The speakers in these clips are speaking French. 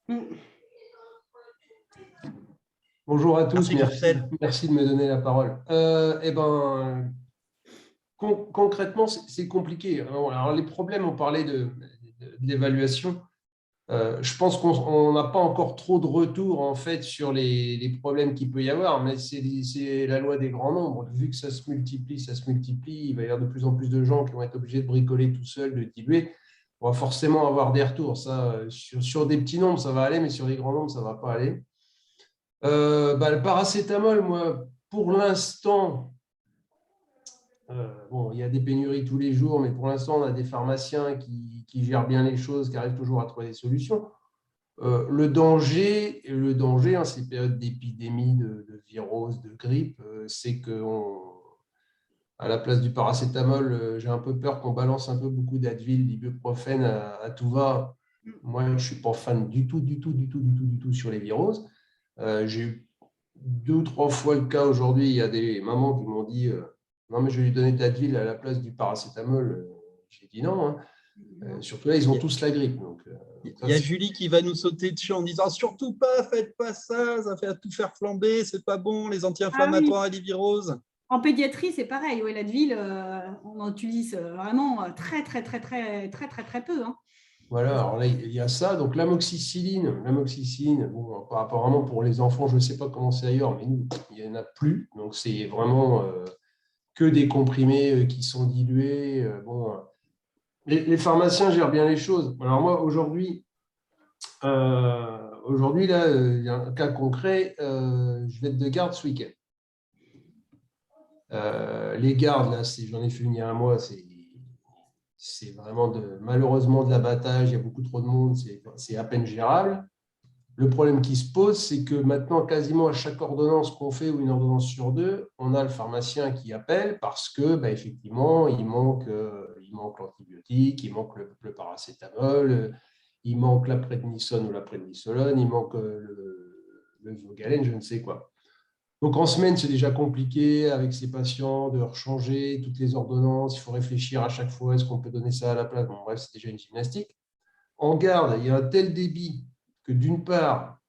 Mm. Bonjour à tous, Merci, merci de me donner la parole. Concrètement, c'est compliqué. Alors, les problèmes, on parlait de l'évaluation. Je pense qu'on n'a pas encore trop de retour en fait sur les problèmes qu'il peut y avoir, mais c'est la loi des grands nombres. Vu que ça se multiplie, il va y avoir de plus en plus de gens qui vont être obligés de bricoler tout seuls, de diluer. On va forcément avoir des retours. Ça, sur des petits nombres, ça va aller, mais sur les grands nombres, ça ne va pas aller. Le paracétamol, moi, pour l'instant, bon, il y a des pénuries tous les jours, mais pour l'instant, on a des pharmaciens qui gèrent bien les choses, qui arrivent toujours à trouver des solutions. Le danger, hein, ces périodes d'épidémie, de virus, de grippe, c'est qu'à la place du paracétamol, j'ai un peu peur qu'on balance un peu beaucoup d'Advil, d'ibuprofène à tout va. Moi, je ne suis pas fan du tout sur les virus. J'ai eu 2 ou 3 fois le cas aujourd'hui. Il y a des mamans qui m'ont dit non, mais je vais lui donner de l'Advil à la place du paracétamol. J'ai dit non, hein. Surtout là, ils ont tous la grippe. Donc, il y a Julie qui va nous sauter dessus en disant surtout pas, faites pas ça, ça fait tout faire flamber, c'est pas bon, les anti-inflammatoires et les viroses. En pédiatrie, c'est pareil. Ouais, l'Advil, on en utilise vraiment très peu. Hein. Voilà, alors là, il y a ça. Donc, l'amoxicilline, bon, apparemment pour les enfants, je ne sais pas comment c'est ailleurs, mais nous, il n'y en a plus. Donc, c'est vraiment que des comprimés qui sont dilués. Bon, les pharmaciens gèrent bien les choses. Alors, moi, aujourd'hui, là, il y a un cas concret. Je vais être de garde ce week-end. Les gardes, là, j'en ai fait une il y a un mois, c'est vraiment malheureusement de l'abattage, il y a beaucoup trop de monde, c'est à peine gérable. Le problème qui se pose, c'est que maintenant, quasiment à chaque ordonnance qu'on fait, ou une ordonnance sur 2, on a le pharmacien qui appelle parce que, effectivement, il manque l'antibiotique, il manque le paracétamol, il manque la prednisone ou la prednisolone, il manque le Vogalène, je ne sais quoi. Donc, en semaine, c'est déjà compliqué avec ces patients de rechanger toutes les ordonnances. Il faut réfléchir à chaque fois, est-ce qu'on peut donner ça à la place? Bon, bref, c'est déjà une gymnastique. En garde, il y a un tel débit que d'une part,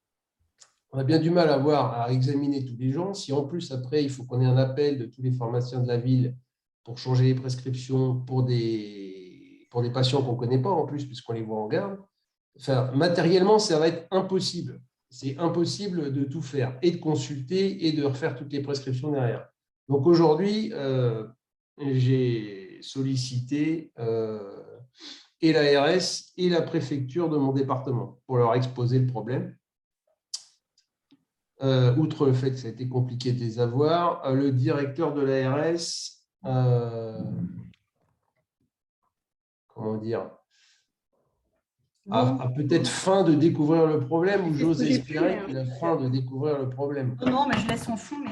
on a bien du mal à examiner tous les gens. Si en plus, après, il faut qu'on ait un appel de tous les pharmaciens de la ville pour changer les prescriptions pour des patients qu'on ne connaît pas en plus, puisqu'on les voit en garde, enfin, matériellement, ça va être impossible. C'est impossible de tout faire et de consulter et de refaire toutes les prescriptions derrière. Donc aujourd'hui, j'ai sollicité et l'ARS et la préfecture de mon département pour leur exposer le problème. Outre le fait que ça a été compliqué de les avoir, le directeur de l'ARS, comment dire, a peut-être faim de découvrir le problème, ou j'ose espérer qu'il a faim de découvrir le problème. Non, mais je laisse en fond, mais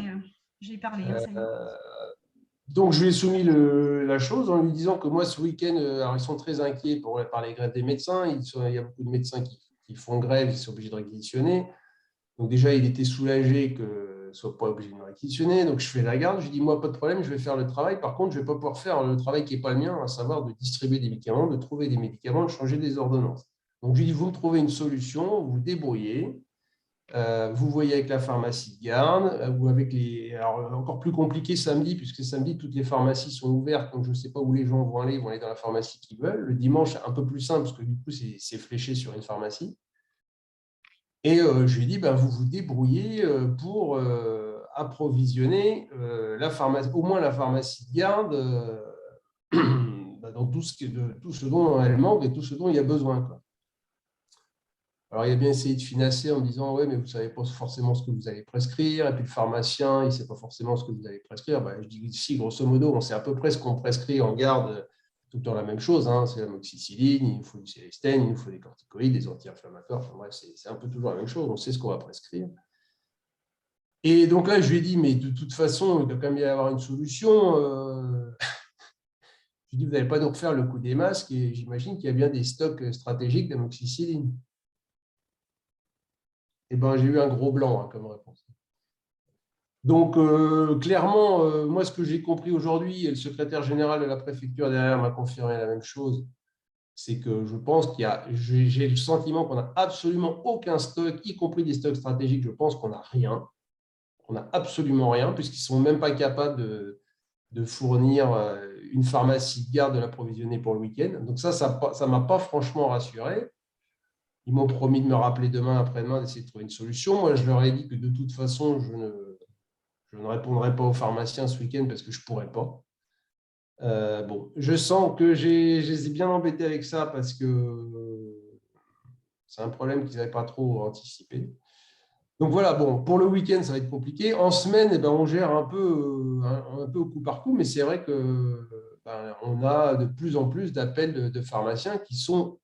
j'ai parlé. Donc, je lui ai soumis la chose en lui disant que moi, ce week-end, alors ils sont très inquiets par les grèves des médecins. Il y a beaucoup de médecins qui font grève, ils sont obligés de réquisitionner. Donc, déjà, il était soulagé que ne soit pas obligé de me réquisitionner. Donc, je fais la garde. Je lui dis, moi, pas de problème, je vais faire le travail. Par contre, je ne vais pas pouvoir faire le travail qui n'est pas le mien, à savoir de distribuer des médicaments, de trouver des médicaments, de changer des ordonnances. Donc, je lui dis, vous me trouvez une solution, vous vous débrouillez. Vous voyez avec la pharmacie de garde, ou avec les. Alors, encore plus compliqué samedi, puisque samedi, toutes les pharmacies sont ouvertes, donc je ne sais pas où les gens vont aller, ils vont aller dans la pharmacie qu'ils veulent. Le dimanche, un peu plus simple, parce que du coup, c'est fléché sur une pharmacie. Et je lui ai dit, vous vous débrouillez pour approvisionner la pharmacie, au moins la pharmacie de garde, dans tout ce dont elle manque et tout ce dont il y a besoin, quoi. Alors, il a bien essayé de financer en me disant, ouais, mais vous ne savez pas forcément ce que vous allez prescrire. Et puis, le pharmacien, il ne sait pas forcément ce que vous allez prescrire. Je dis, si, grosso modo, on sait à peu près ce qu'on prescrit en garde, tout le temps la même chose. Hein. C'est l'amoxicilline, il nous faut du célestine, il nous faut des corticoïdes, des anti-inflammatoires. Enfin, bref, c'est un peu toujours la même chose. On sait ce qu'on va prescrire. Et donc là, je lui ai dit, mais de toute façon, il doit quand même y avoir une solution. Je lui ai dit, vous n'allez pas nous refaire le coup des masques. Et j'imagine qu'il y a bien des stocks stratégiques d'amoxicilline. J'ai eu un gros blanc comme réponse. Donc, clairement, moi, ce que j'ai compris aujourd'hui, et le secrétaire général de la préfecture derrière m'a confirmé la même chose, c'est que je pense j'ai le sentiment qu'on n'a absolument aucun stock, y compris des stocks stratégiques. Je pense qu'on n'a rien. On n'a absolument rien, puisqu'ils ne sont même pas capables de fournir une pharmacie de garde, de l'approvisionner pour le week-end. Donc ça ne m'a pas franchement rassuré. Ils m'ont promis de me rappeler demain, après-demain, d'essayer de trouver une solution. Moi, je leur ai dit que de toute façon, je ne répondrai pas aux pharmaciens ce week-end parce que je ne pourrais pas. Bon, je sens que je les ai bien embêtés avec ça parce que c'est un problème qu'ils n'avaient pas trop anticipé. Donc voilà, bon, pour le week-end, ça va être compliqué. En semaine, eh ben, on gère un peu au coup par coup, mais c'est vrai que on a de plus en plus d'appels de pharmaciens qui sont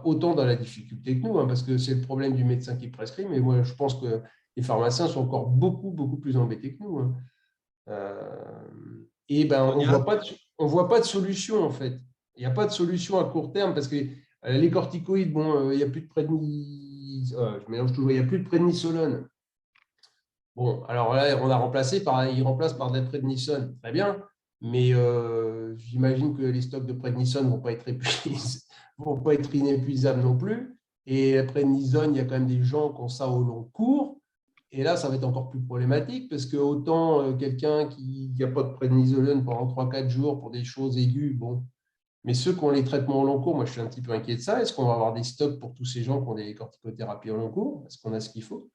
autant dans la difficulté que nous, hein, parce que c'est le problème du médecin qui prescrit, mais moi, je pense que les pharmaciens sont encore beaucoup, beaucoup plus embêtés que nous. Hein. Et on ne voit pas de solution, en fait. Il n'y a pas de solution à court terme, parce que les corticoïdes, bon, il n'y a plus de je mélange toujours, il n'y a plus de prédnisolone. Bon, alors là, il remplace par de la prédnisone. Très bien, mais j'imagine que les stocks de prédnisone ne vont pas être inépuisables non plus. Et la prédnisone, il y a quand même des gens qui ont ça au long cours. Et là, ça va être encore plus problématique parce que autant quelqu'un qui n'a pas de prédnisolone pendant 3-4 jours pour des choses aiguës, bon. Mais ceux qui ont les traitements au long cours, moi, je suis un petit peu inquiet de ça. Est-ce qu'on va avoir des stocks pour tous ces gens qui ont des corticothérapies au long cours? Est-ce qu'on a ce qu'il faut?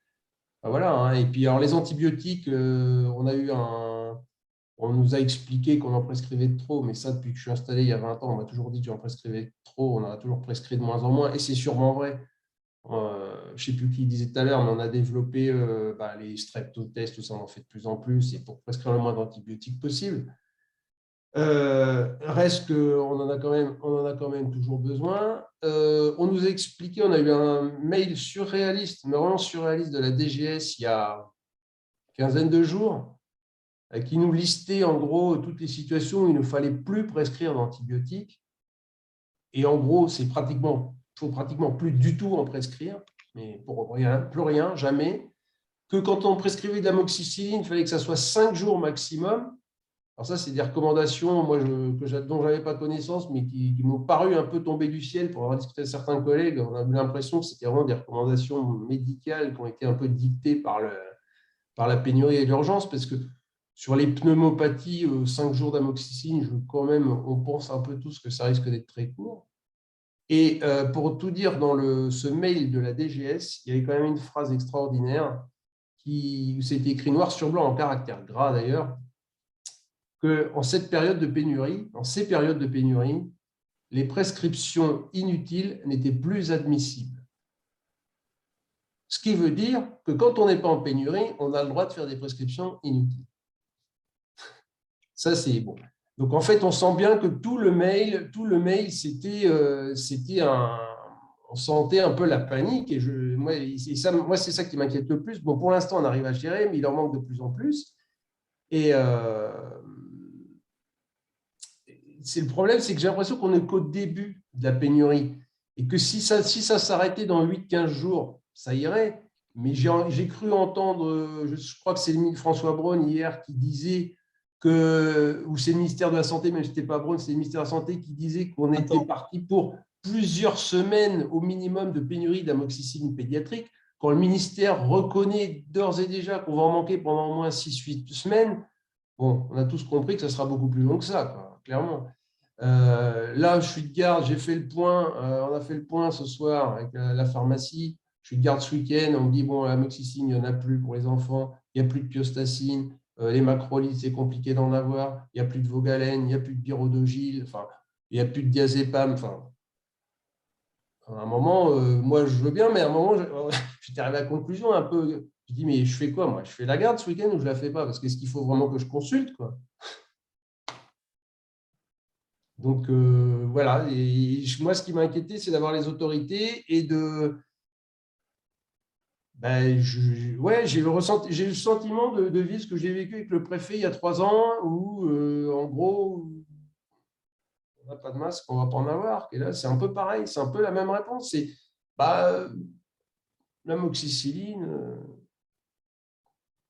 Voilà, hein. Et puis, alors, les antibiotiques, on nous a expliqué qu'on en prescrivait de trop, mais ça, depuis que je suis installé il y a 20 ans, on m'a toujours dit que j'en prescrivais trop, on en a toujours prescrit de moins en moins, et c'est sûrement vrai. Je ne sais plus qui disait tout à l'heure, mais on a développé les streptotests, tout ça, on en fait de plus en plus, et pour prescrire le moins d'antibiotiques possible. Reste qu'on en a quand même toujours besoin. On nous a expliqué, on a eu un mail surréaliste, mais vraiment surréaliste de la DGS il y a une quinzaine de jours, qui nous listait en gros toutes les situations où il ne fallait plus prescrire d'antibiotiques. Et en gros, il ne faut pratiquement plus du tout en prescrire, mais pour rien, plus rien, jamais. Que quand on prescrivait de l'amoxicilline, il fallait que ça soit 5 jours maximum. Alors ça, c'est des recommandations moi, dont je n'avais pas connaissance, mais qui m'ont paru un peu tomber du ciel pour avoir discuté avec certains collègues. On a eu l'impression que c'était vraiment des recommandations médicales qui ont été un peu dictées par la pénurie et l'urgence, parce que sur les pneumopathies, 5 jours d'amoxicilline, on pense un peu tous que ça risque d'être très court. Et pour tout dire, dans ce mail de la DGS, il y avait quand même une phrase extraordinaire où c'était écrit noir sur blanc, en caractère gras d'ailleurs, qu'en ces périodes de pénurie, les prescriptions inutiles n'étaient plus admissibles. Ce qui veut dire que quand on n'est pas en pénurie, on a le droit de faire des prescriptions inutiles. Ça, c'est bon. Donc, en fait, on sent bien que tout le mail, c'était on sentait un peu la panique. Et moi, c'est ça qui m'inquiète le plus. Bon, pour l'instant, on arrive à gérer, mais il en manque de plus en plus. Et c'est le problème, c'est que j'ai l'impression qu'on n'est qu'au début de la pénurie. Et que si ça s'arrêtait dans 8-15 jours, ça irait. Mais j'ai cru entendre, je crois que c'est François Braun hier qui disait ou c'est le ministère de la Santé, même si ce n'était pas Braun, c'est le ministère de la Santé qui disait qu'on était parti pour plusieurs semaines au minimum de pénurie d'amoxicilline pédiatrique. Quand le ministère reconnaît d'ores et déjà qu'on va en manquer pendant au moins 6-8 semaines, bon, on a tous compris que ça sera beaucoup plus long que ça, quoi, clairement. Là, je suis de garde, j'ai fait le point, on a fait le point ce soir avec la pharmacie. Je suis de garde ce week-end, on me dit, bon, l'amoxicilline, il n'y en a plus pour les enfants, il n'y a plus de piostacine, les macrolides, c'est compliqué d'en avoir, il n'y a plus de Vogalène, il n'y a plus de Birodogil, enfin, il n'y a plus de diazépam, enfin, à un moment, moi, je veux bien, mais à un moment, j'étais arrivé à la conclusion un peu. Je dis, mais je fais quoi, moi? Je fais la garde ce week-end ou je ne la fais pas? Parce qu'est-ce qu'il faut vraiment que je consulte, quoi? Donc, voilà. Et moi, ce qui m'a inquiété, c'est d'avoir les autorités et de. Ouais, j'ai le sentiment de vivre ce que j'ai vécu avec le préfet il y a 3 ans, où, en gros, on n'a pas de masque, on ne va pas en avoir. Et là, c'est un peu pareil, c'est un peu la même réponse. C'est l'amoxicilline,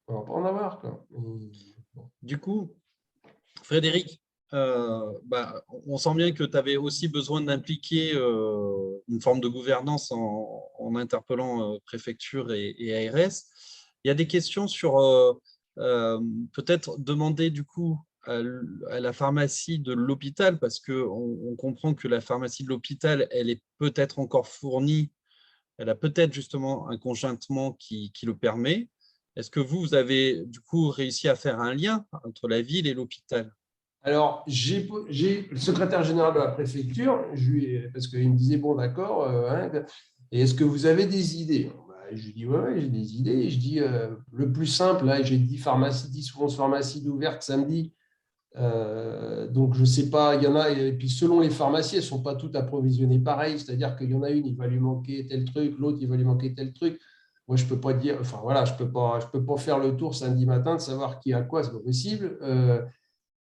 on ne va pas en avoir, quoi. Du coup, Frédéric, on sent bien que tu avais aussi besoin d'impliquer une forme de gouvernance en interpellant préfecture et ARS. Il y a des questions sur peut-être demander du coup à la pharmacie de l'hôpital, parce qu'on comprend que la pharmacie de l'hôpital, elle est peut-être encore fournie, elle a peut-être justement un conjointement qui le permet. Est-ce que vous avez du coup réussi à faire un lien entre la ville et l'hôpital? Alors, j'ai le secrétaire général de la préfecture, parce qu'il me disait, bon, d'accord, hein, et est-ce que vous avez des idées? Je lui dis, ouais, j'ai des idées. Et je dis, le plus simple, là, j'ai 10 pharmacies, 10 ou 11 pharmacies d'ouvertes samedi. Donc, je ne sais pas, il y en a, et puis selon les pharmacies, elles ne sont pas toutes approvisionnées pareil, c'est-à-dire qu'il y en a une, il va lui manquer tel truc, l'autre, il va lui manquer tel truc. Moi, je ne peux pas dire, enfin voilà, je peux pas faire le tour samedi matin de savoir qui a quoi, c'est pas possible.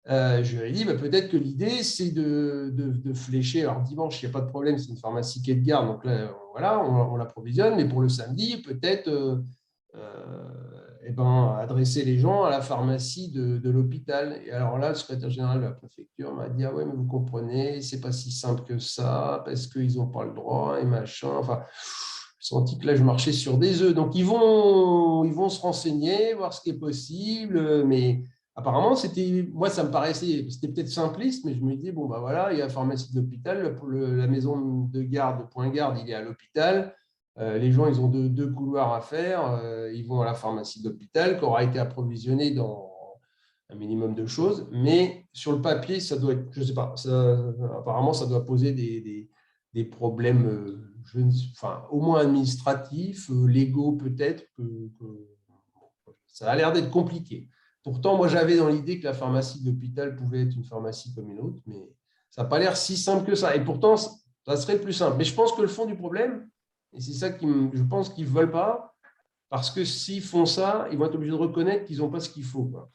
Je lui ai dit, peut-être que l'idée, c'est de flécher. Alors, dimanche, il n'y a pas de problème, c'est une pharmacie qui est de garde. Donc là, voilà, on l'approvisionne. Mais pour le samedi, peut-être adresser les gens à la pharmacie de l'hôpital. Et alors là, le secrétaire général de la préfecture m'a dit, ah ouais, mais vous comprenez, c'est pas si simple que ça, parce qu'ils n'ont pas le droit et machin. Enfin, j'ai senti que là, je marchais sur des œufs. Donc, ils vont se renseigner, voir ce qui est possible, mais apparemment, moi, ça me paraissait, c'était peut-être simpliste, mais je me disais, bon, bah voilà, il y a la pharmacie de l'hôpital, la maison de garde, le point garde, il est à l'hôpital. Les gens, ils ont deux couloirs à faire. Ils vont à la pharmacie de l'hôpital, qui aura été approvisionnée dans un minimum de choses. Mais sur le papier, ça doit être, je ne sais pas, apparemment, ça doit poser des problèmes, enfin, au moins administratifs, légaux peut-être, ça a l'air d'être compliqué. Pourtant, moi, j'avais dans l'idée que la pharmacie de l'hôpital pouvait être une pharmacie comme une autre, mais ça n'a pas l'air si simple que ça. Et pourtant, ça serait le plus simple. Mais je pense que le fond du problème, et c'est ça je pense qu'ils ne veulent pas, parce que s'ils font ça, ils vont être obligés de reconnaître qu'ils n'ont pas ce qu'il faut, quoi.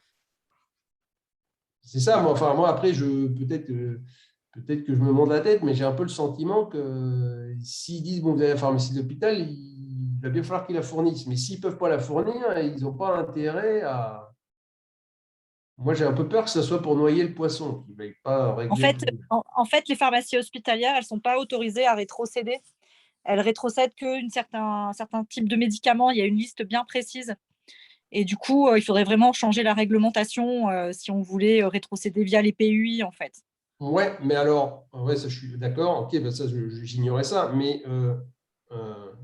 C'est ça, moi après, peut-être que je me monte la tête, mais j'ai un peu le sentiment que s'ils disent, bon, vous avez la pharmacie de l'hôpital, il va bien falloir qu'ils la fournissent. Mais s'ils ne peuvent pas la fournir, ils n'ont pas intérêt à… Moi, j'ai un peu peur que ce soit pour noyer le poisson, qu'ils ne veuillent pas régler le problème. En fait, les pharmacies hospitalières, elles ne sont pas autorisées à rétrocéder. Elles rétrocèdent qu'un certain type de médicaments. Il y a une liste bien précise. Et du coup, il faudrait vraiment changer la réglementation si on voulait rétrocéder via les PUI, en fait. Ouais, mais alors, ouais, ça, je suis d'accord. Ok, ben ça, j'ignorais ça. Mais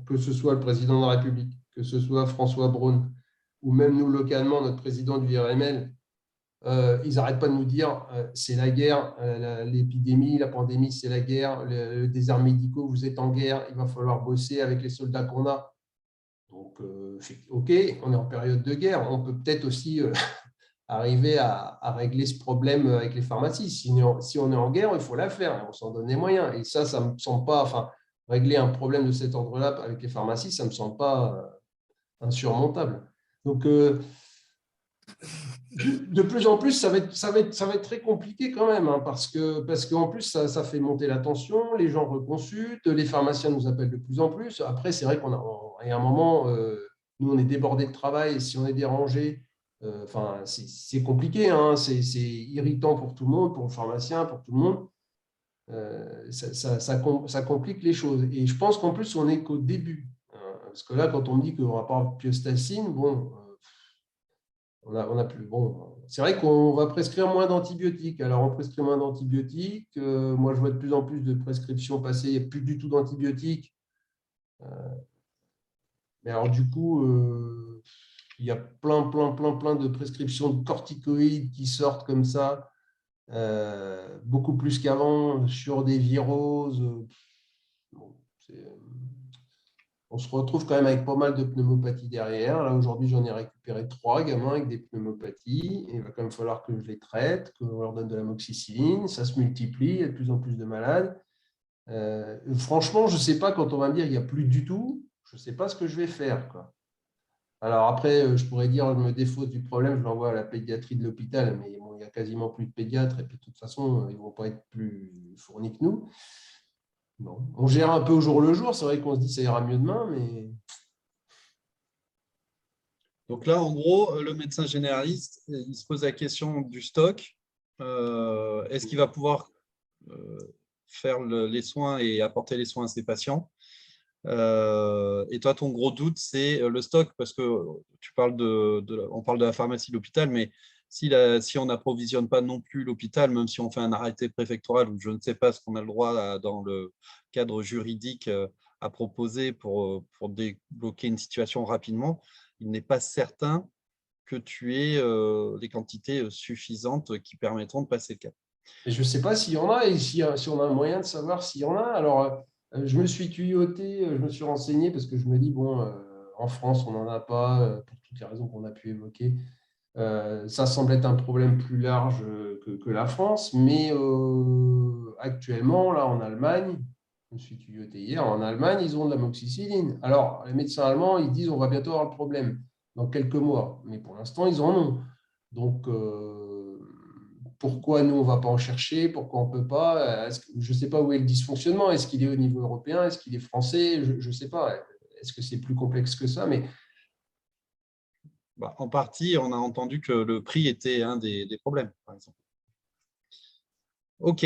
que ce soit le président de la République, que ce soit François Braun, ou même nous localement, notre président du RML, ils n'arrêtent pas de nous dire c'est la guerre, l'épidémie, la pandémie, c'est la guerre, le désert médicaux, vous êtes en guerre, il va falloir bosser avec les soldats qu'on a. Donc, ok, on est en période de guerre, on peut peut-être aussi arriver à régler ce problème avec les pharmacies. Si on est en guerre, il faut la faire, on s'en donne les moyens. Et ça ne me semble pas, enfin, régler un problème de cet ordre-là avec les pharmacies, ça ne me semble pas insurmontable. Donc, de plus en plus, ça va être très compliqué quand même, hein, parce qu'en plus, ça fait monter la tension, les gens reconsultent, les pharmaciens nous appellent de plus en plus. Après, c'est vrai qu'il y a un moment, nous, on est débordés de travail, et si on est dérangé, c'est compliqué, hein, c'est irritant pour tout le monde, pour le pharmacien, pour tout le monde. Ça complique les choses. Et je pense qu'en plus, on n'est qu'au début. Hein, parce que là, quand on me dit qu'on va pas piostacine, bon… On a plus. Bon, c'est vrai qu'on va prescrire moins d'antibiotiques. Alors, on prescrit moins d'antibiotiques. Moi, je vois de plus en plus de prescriptions passer. Il n'y a plus du tout d'antibiotiques. Mais alors, du coup, il y a plein de prescriptions de corticoïdes qui sortent comme ça, beaucoup plus qu'avant, sur des viroses. Bon, on se retrouve quand même avec pas mal de pneumopathies derrière. Là, aujourd'hui, j'en ai récupéré 3 gamins avec des pneumopathies. Et il va quand même falloir que je les traite, qu'on leur donne de l'amoxicilline. Ça se multiplie, il y a de plus en plus de malades. Franchement, je ne sais pas, quand on va me dire qu'il n'y a plus du tout, je ne sais pas ce que je vais faire, quoi. Alors après, je pourrais dire, je me défausse du problème, je l'envoie à la pédiatrie de l'hôpital, mais bon, il n'y a quasiment plus de pédiatres, et puis de toute façon, ils ne vont pas être plus fournis que nous. Bon. On gère un peu au jour le jour, c'est vrai qu'on se dit que ça ira mieux demain, mais… Donc là, en gros, le médecin généraliste, il se pose la question du stock est-ce qu'il va pouvoir faire les soins et apporter les soins à ses patients? Et toi, ton gros doute, c'est le stock, parce que tu parles on parle de la pharmacie de l'hôpital, mais si on n'approvisionne pas non plus l'hôpital, même si on fait un arrêté préfectoral ou je ne sais pas ce qu'on a le droit dans le cadre juridique à proposer pour débloquer une situation rapidement, il n'est pas certain que tu aies les quantités suffisantes qui permettront de passer le cap. Et je ne sais pas s'il y en a et si on a un moyen de savoir s'il y en a. Alors, je me suis tuyauté, je me suis renseigné parce que je me dis, bon, en France, on n'en a pas, pour toutes les raisons qu'on a pu évoquer. Ça semble être un problème plus large que la France, mais actuellement, là, en Allemagne, je me suis tuyauté hier, en Allemagne, ils ont de l'amoxicilline. Alors, les médecins allemands, ils disent on va bientôt avoir le problème, dans quelques mois, mais pour l'instant, ils en ont. Donc, pourquoi nous, on ne va pas en chercher? Pourquoi on ne peut pas? Je ne sais pas où est le dysfonctionnement. Est-ce qu'il est au niveau européen? Est-ce qu'il est français? Je ne sais pas. Est-ce que c'est plus complexe que ça? Mais en partie, on a entendu que le prix était un des problèmes, par exemple. OK.